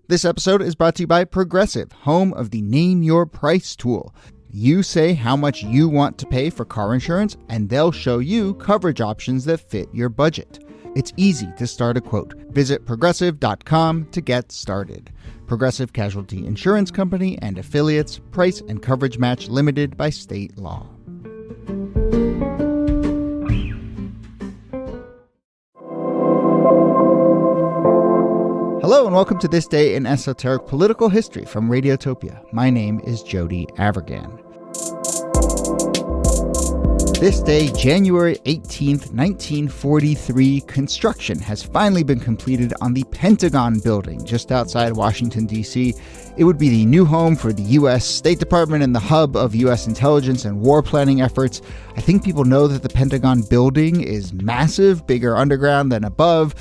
This episode is brought to you by Progressive, home of the Name Your Price tool. You say how much you want to pay for car insurance, and they'll show you coverage options that fit your budget. It's easy to start a quote. Visit Progressive.com to get started. Progressive Casualty Insurance Company and Affiliates. Price and coverage match limited by state law. Hello and welcome to This Day in Esoteric Political History from Radiotopia. My name is Jody Avirgan. This day, January 18th, 1943, construction has finally been completed on the Pentagon building just outside Washington, D.C. It would be the new home for the U.S. State Department and the hub of U.S. intelligence and war planning efforts. I think people know that the Pentagon building is massive, bigger underground than above,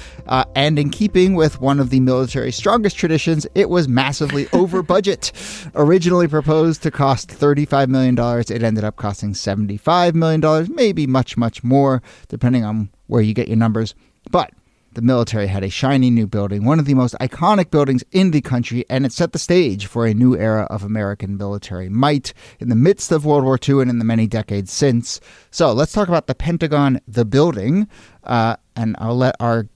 and in keeping with one of the military's strongest traditions, it was massively over budget. Originally proposed to cost $35 million, it ended up costing $75 million, maybe much, much more, depending on where you get your numbers. But the military had a shiny new building, one of the most iconic buildings in the country, and it set the stage for a new era of American military might in the midst of World War II and in the many decades since. So let's talk about the Pentagon, the building, and I'll let our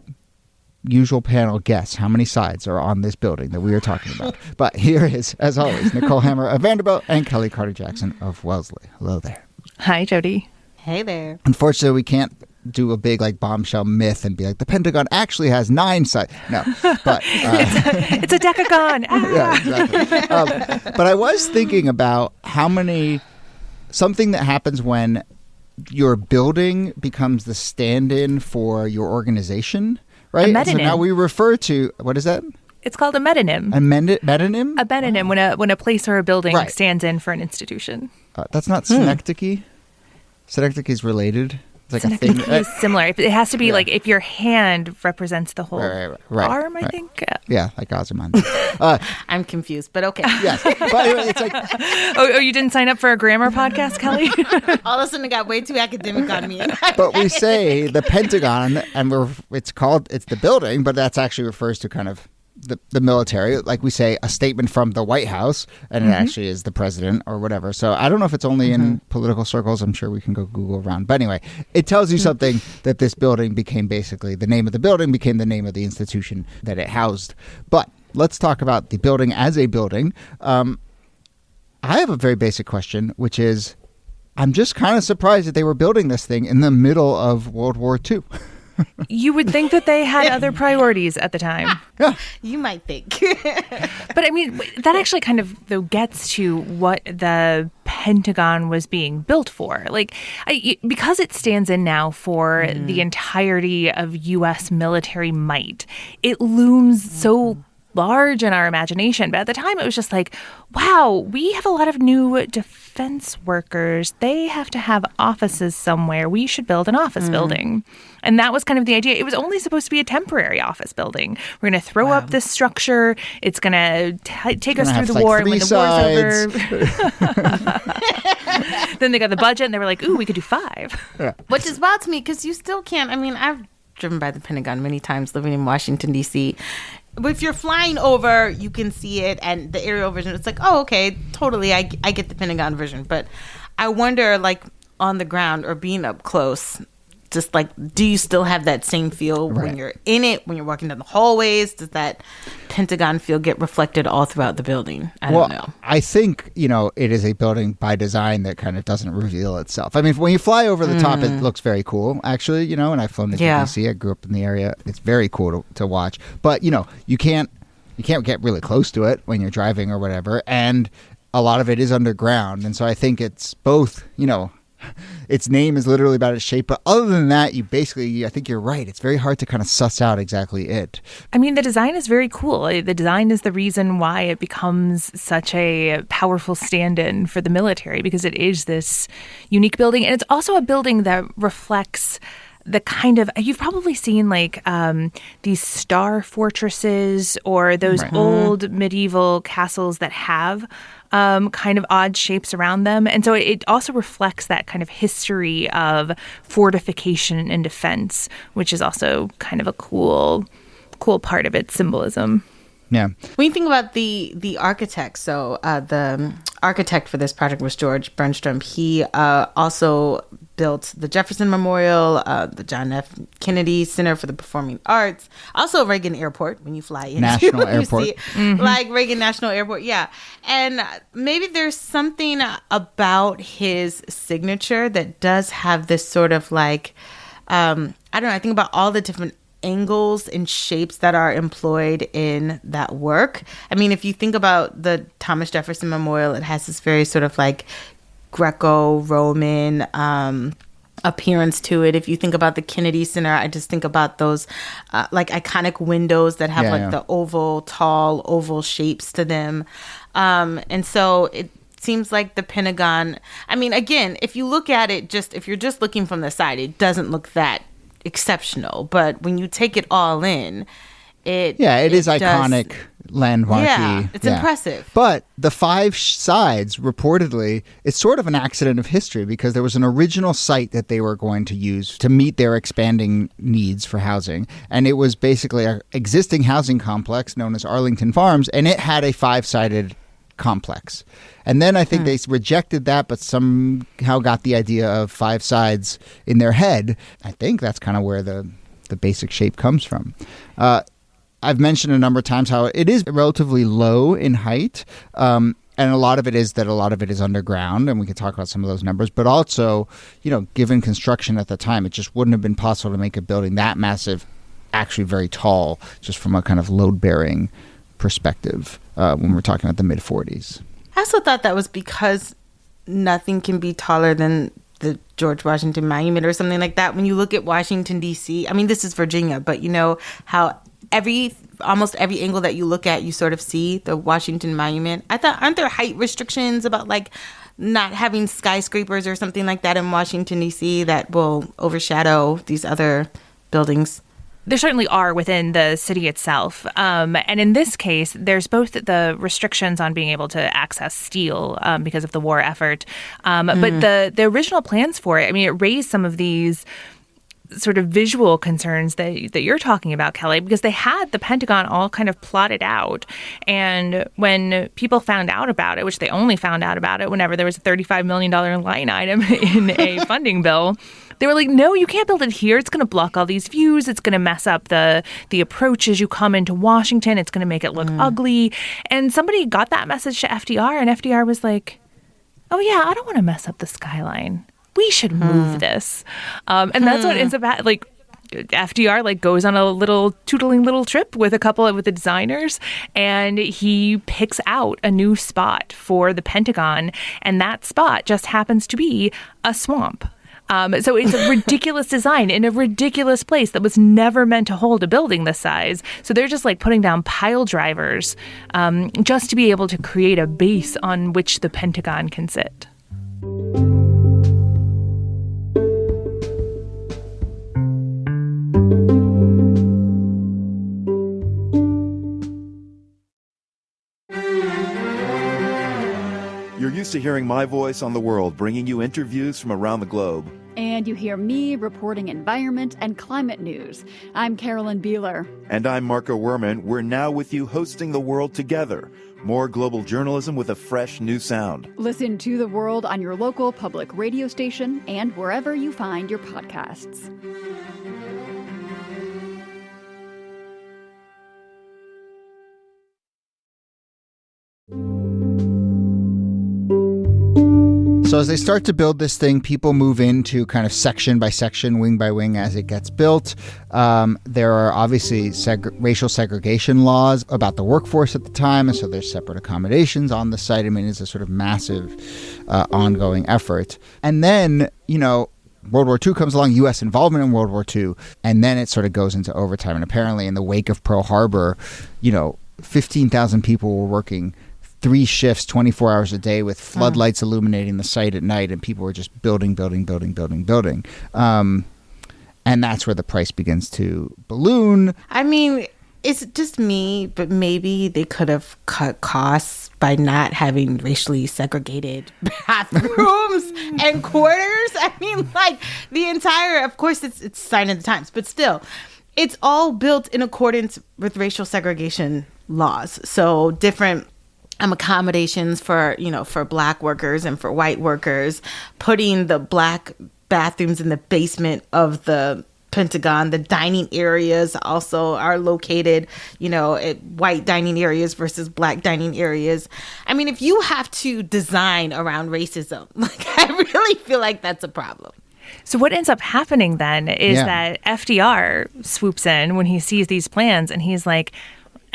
usual panel guess how many sides are on this building that we are talking about. But here is, as always, Nicole Hammer of Vanderbilt and Kellie Carter-Jackson of Wellesley. Hello there. Hi, Jody. Hey there. Unfortunately, we can't do a big bombshell myth and be like, the Pentagon actually has 9 sides. No, but it's a decagon. Yeah, exactly. But I was thinking about something that happens when your building becomes the stand-in for your organization, right? A metonym. So now we refer to, what is that? It's called a metonym. A metonym? A metonym, when a place or a building Right. stands in for an institution. That's not synecdoche. Synecdoche is related. It's like a thing. It's similar. It has to be if your hand represents the whole arm, I think. Yeah, like Ozymandias. I'm confused, but okay. Yes. But anyway, it's like... Oh, you didn't sign up for a grammar podcast, Kellie? All of a sudden it got way too academic on me. But we say the Pentagon, and it's the building, but that's actually refers to kind of the military. Like we say a statement from the White House, and it actually is the president or whatever. So I don't know if it's only in political circles. I'm sure we can go Google around. But anyway, it tells you something that this building became basically the name of the building became the name of the institution that it housed. But let's talk about the building as a building. I have a very basic question, which is, I'm just kind of surprised that they were building this thing in the middle of World War II. You would think that they had other priorities at the time. Yeah. You might think. But I mean, that actually kind of gets to what the Pentagon was being built for. Because it stands in now for the entirety of U.S. military might, it looms so large in our imagination. But at the time, it was just like, wow, we have a lot of new defense workers. They have to have offices somewhere. We should build an office building. And that was kind of the idea. It was only supposed to be a temporary office building. We're going to throw up this structure. It's going to take us through the war. And when the war's over, then they got the budget and they were like, ooh, we could do 5. Yeah. Which is wild to me because you still can't. I mean, I've driven by the Pentagon many times living in Washington, D.C. If you're flying over, you can see it, and the aerial version, it's like, oh, okay, totally, I get the Pentagon version. But I wonder, on the ground or being up close, just do you still have that same feel when you're in it, when you're walking down the hallways? Does that Pentagon feel get reflected all throughout the building? I don't know. I think, it is a building by design that kind of doesn't reveal itself. I mean, when you fly over the top, it looks very cool, actually, and I've flown to D.C. I grew up in the area. It's very cool to watch. But, you can't get really close to it when you're driving or whatever. And a lot of it is underground. And so I think it's both, its name is literally about its shape. But other than that, I think you're right. It's very hard to kind of suss out exactly it. I mean, the design is very cool. The design is the reason why it becomes such a powerful stand-in for the military, because it is this unique building. And it's also a building that reflects the kind of, you've probably seen these star fortresses or those old medieval castles that have kind of odd shapes around them. And so it also reflects that kind of history of fortification and defense, which is also kind of a cool part of its symbolism. Yeah. When you think about the architect, so the architect for this project was George Bernstrom. He also built the Jefferson Memorial, the John F. Kennedy Center for the Performing Arts, also Reagan Airport when you fly in. National Airport. See like Reagan National Airport, yeah. And maybe there's something about his signature that does have this sort of like, I don't know, I think about all the different angles and shapes that are employed in that work. I mean, if you think about the Thomas Jefferson Memorial, it has this very sort of like Greco-Roman appearance to it. If you think about the Kennedy Center, I just think about those like iconic windows that have the tall oval shapes to them. And so it seems like the Pentagon, I mean, again, if you look at it, if you're just looking from the side, it doesn't look that exceptional, but when you take it all in, it is iconic landmarky. Yeah, it's impressive. But the 5 sides, reportedly, it's sort of an accident of history because there was an original site that they were going to use to meet their expanding needs for housing, and it was basically an existing housing complex known as Arlington Farms, and it had a 5-sided complex. And then I think they rejected that, but somehow got the idea of 5 sides in their head. I think that's kind of where the basic shape comes from. I've mentioned a number of times how it is relatively low in height. And a lot of it is underground, and we can talk about some of those numbers. But also, given construction at the time, it just wouldn't have been possible to make a building that massive, actually very tall, just from a kind of load-bearing perspective when we're talking about the mid-40s. I also thought that was because nothing can be taller than the George Washington Monument or something like that. When you look at Washington, D.C., I mean, this is Virginia, but you know how almost every angle that you look at, you sort of see the Washington Monument. I thought, aren't there height restrictions about like not having skyscrapers or something like that in Washington, D.C. that will overshadow these other buildings? There certainly are within the city itself. And in this case, there's both the restrictions on being able to access steel because of the war effort. But the original plans for it, I mean, it raised some of these sort of visual concerns that you're talking about, Kellie, because they had the Pentagon all kind of plotted out. And when people found out about it, which they only found out about it whenever there was a $35 million line item in a funding bill, they were like, no, you can't build it here. It's going to block all these views. It's going to mess up the approach as you come into Washington. It's going to make it look ugly. And somebody got that message to FDR, and FDR was like, oh, yeah, I don't want to mess up the skyline. We should move this. And that's what ends up like FDR like goes on a little tootling little trip with the designers, and he picks out a new spot for the Pentagon, and that spot just happens to be a swamp. So it's a ridiculous design in a ridiculous place that was never meant to hold a building this size. So they're just like putting down pile drivers just to be able to create a base on which the Pentagon can sit. You're used to hearing my voice on the world, bringing you interviews from around the globe. And you hear me reporting environment and climate news. I'm Carolyn Beeler. And I'm Marco Werman. We're now with you hosting The World Together. More global journalism with a fresh new sound. Listen to The World on your local public radio station and wherever you find your podcasts. So as they start to build this thing, people move into kind of section by section, wing by wing as it gets built. There are obviously racial segregation laws about the workforce at the time, and so there's separate accommodations on the site. I mean, it's a sort of massive ongoing effort. And then, World War II comes along, U.S. involvement in World War II, and then it sort of goes into overtime. And apparently in the wake of Pearl Harbor, 15,000 people were working 3 shifts, 24 hours a day with floodlights illuminating the site at night, and people were just building. And that's where the price begins to balloon. I mean, it's just me, but maybe they could have cut costs by not having racially segregated bathrooms and quarters. I mean, like the entire, of course, it's sign of the times, but still, it's all built in accordance with racial segregation laws. So different accommodations for Black workers and for white workers, putting the Black bathrooms in the basement of the Pentagon. The dining areas also are located, at white dining areas versus Black dining areas. I mean, if you have to design around racism, I really feel like that's a problem. So what ends up happening then is that FDR swoops in when he sees these plans, and he's like,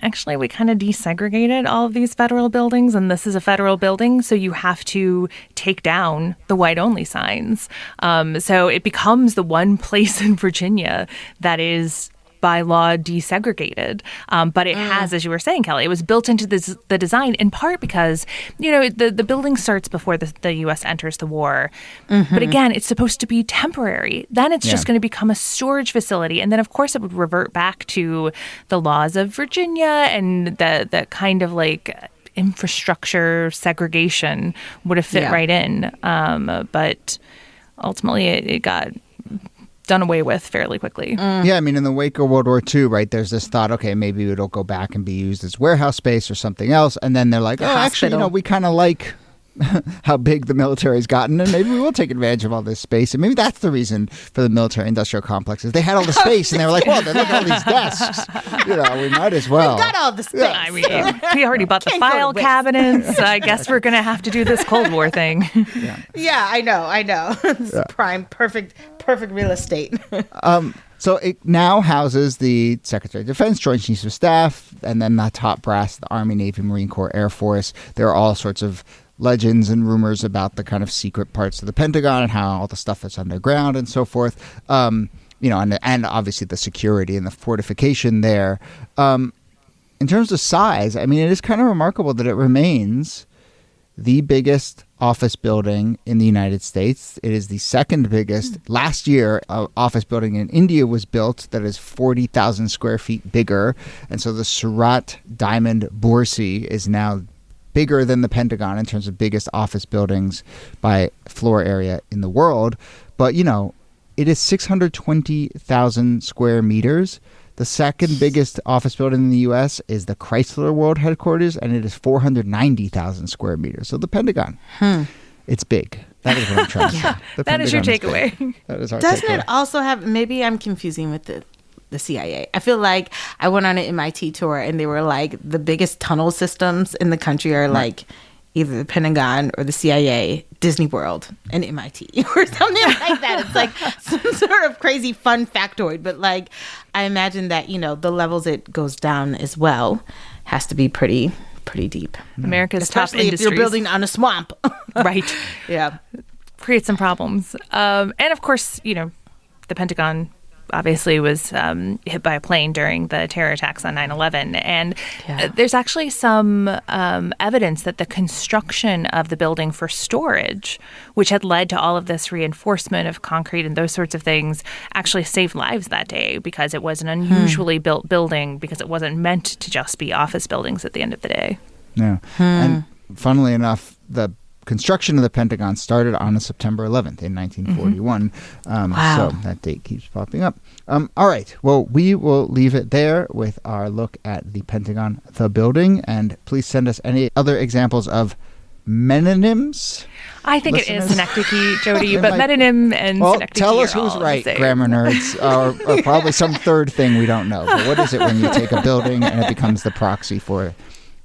actually, we kind of desegregated all of these federal buildings, and this is a federal building, so you have to take down the white-only signs. So it becomes the one place in Virginia that is by law desegregated. But it has, as you were saying, Kellie, it was built into the design in part because, the building starts before the U.S. enters the war. But again, it's supposed to be temporary. Then it's just going to become a storage facility. And then, of course, it would revert back to the laws of Virginia, and the kind of like infrastructure segregation would have fit right in. But ultimately, it got done away with fairly quickly. Yeah, I mean, in the wake of World War II, right, there's this thought, okay, maybe it'll go back and be used as warehouse space or something else. And then they're like, actually, we kind of like how big the military's gotten, and maybe we will take advantage of all this space. And maybe that's the reason for the military-industrial complexes. They had all the space, and they were like, well, look at all these desks. We might as well. We've got all the space. Yeah, I mean, we already bought the file cabinets. I guess we're going to have to do this Cold War thing. Yeah, I know. It's prime, perfect real estate. So it now houses the Secretary of Defense, Joint Chiefs of Staff, and then the top brass, the Army, Navy, Marine Corps, Air Force. There are all sorts of legends and rumors about the kind of secret parts of the Pentagon and how all the stuff that's underground and so forth. And obviously the security and the fortification there. In terms of size, I mean, it is kind of remarkable that it remains the biggest office building in the United States. It is the second biggest. Last year, an office building in India was built that is 40,000 square feet bigger. And so the Surat Diamond Borsi is now bigger than the Pentagon in terms of biggest office buildings by floor area in the world. But, it is 620,000 square meters. The second biggest office building in the U.S. is the Chrysler World Headquarters, and it is 490,000 square meters. So the Pentagon, it's big. That is what I'm trying to say. That is your takeaway. That is our Doesn't takeaway. it also have, maybe I'm confusing with the CIA. I feel like I went on an MIT tour, and they were like, the biggest tunnel systems in the country are like either the Pentagon or the CIA, Disney World, and MIT or something like that. It's like some sort of crazy fun factoid, but like I imagine that, the levels it goes down as well has to be pretty deep. America's Especially top if industries. you're building on a swamp. Right. Yeah. Create some problems. And of course, the Pentagon obviously was hit by a plane during the terror attacks on 9/11. And there's actually some evidence that the construction of the building for storage, which had led to all of this reinforcement of concrete and those sorts of things, actually saved lives that day because it was an unusually built building because it wasn't meant to just be office buildings at the end of the day. Yeah. And funnily enough, the construction of the Pentagon started on September 11th in 1941. Wow. So that date keeps popping up. All right. Well, we will leave it there with our look at the Pentagon, the building. And please send us any other examples of menonyms. I think Listeners? it is synecdoche, Jody, but metonym and synecdoche tell us are who's all right, the same. grammar nerds, or probably some third thing we don't know. But what is it when you take a building and it becomes the proxy for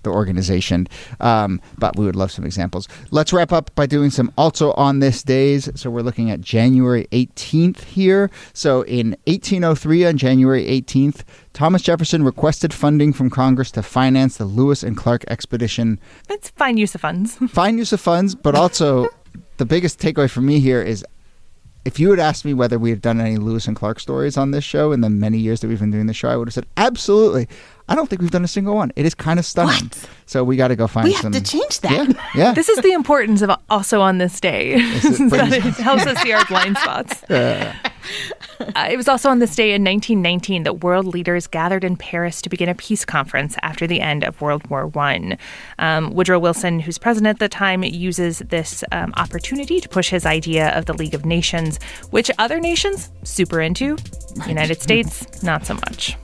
the organization? But we would love some examples. Let's wrap up by doing some also on this days. So we're looking at January 18th here. So in 1803, on January 18th, Thomas Jefferson requested funding from Congress to finance the Lewis and Clark expedition. It's fine use of funds. Fine use of funds, but also the biggest takeaway for me here is if you had asked me whether we had done any Lewis and Clark stories on this show in the many years that we've been doing the show, I would have said, absolutely. I don't think we've done a single one. It is kind of stunning. What? So we got to go find some. We have to change that. Yeah. This is the importance of also on this day. That it helps us see our blind spots. It was also on this day in 1919 that world leaders gathered in Paris to begin a peace conference after the end of World War I. Woodrow Wilson, who's president at the time, uses this opportunity to push his idea of the League of Nations, which other nations super into. United States, not so much.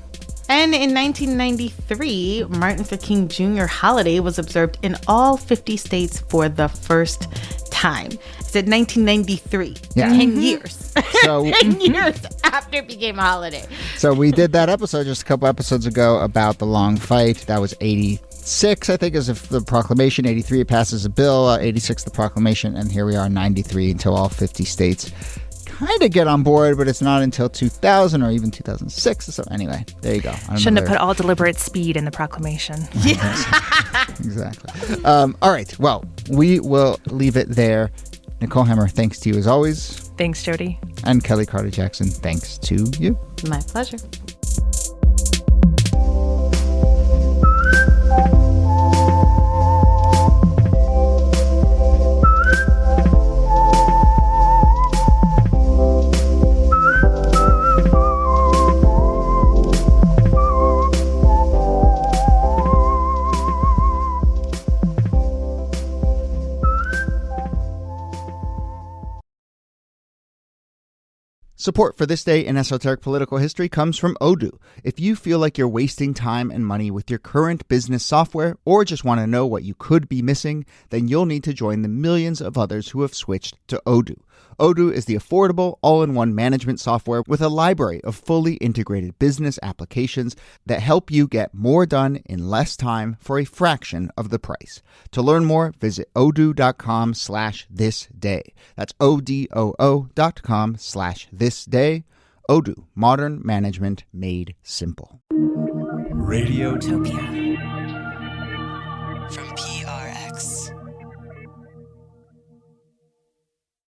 And in 1993, Martin Luther King Jr. holiday was observed in all 50 states for the first time. I said 1993. Yeah. 10 years. So 10 years after it became a holiday. So we did that episode just a couple episodes ago about the long fight. That was 86, I think, is the proclamation. 83, it passes a bill. 86, the proclamation. And here we are, 93, until all 50 states kind of get on board, but it's not until 2000 or even 2006 or so. Anyway, there you go. Shouldn't have put all deliberate speed in the proclamation. Exactly. All right. Well, we will leave it there. Nicole Hammer, thanks to you as always. Thanks, Jody. And Kellie Carter-Jackson, thanks to you. My pleasure. Support for This Day in Esoteric Political History comes from Odoo. If you feel like you're wasting time and money with your current business software, or just want to know what you could be missing, then you'll need to join the millions of others who have switched to Odoo. Odoo is the affordable, all-in-one management software with a library of fully integrated business applications that help you get more done in less time for a fraction of the price. To learn more, visit odoo.com/thisday. That's odoo.com/thisday. Odoo, modern management made simple. Radiotopia. From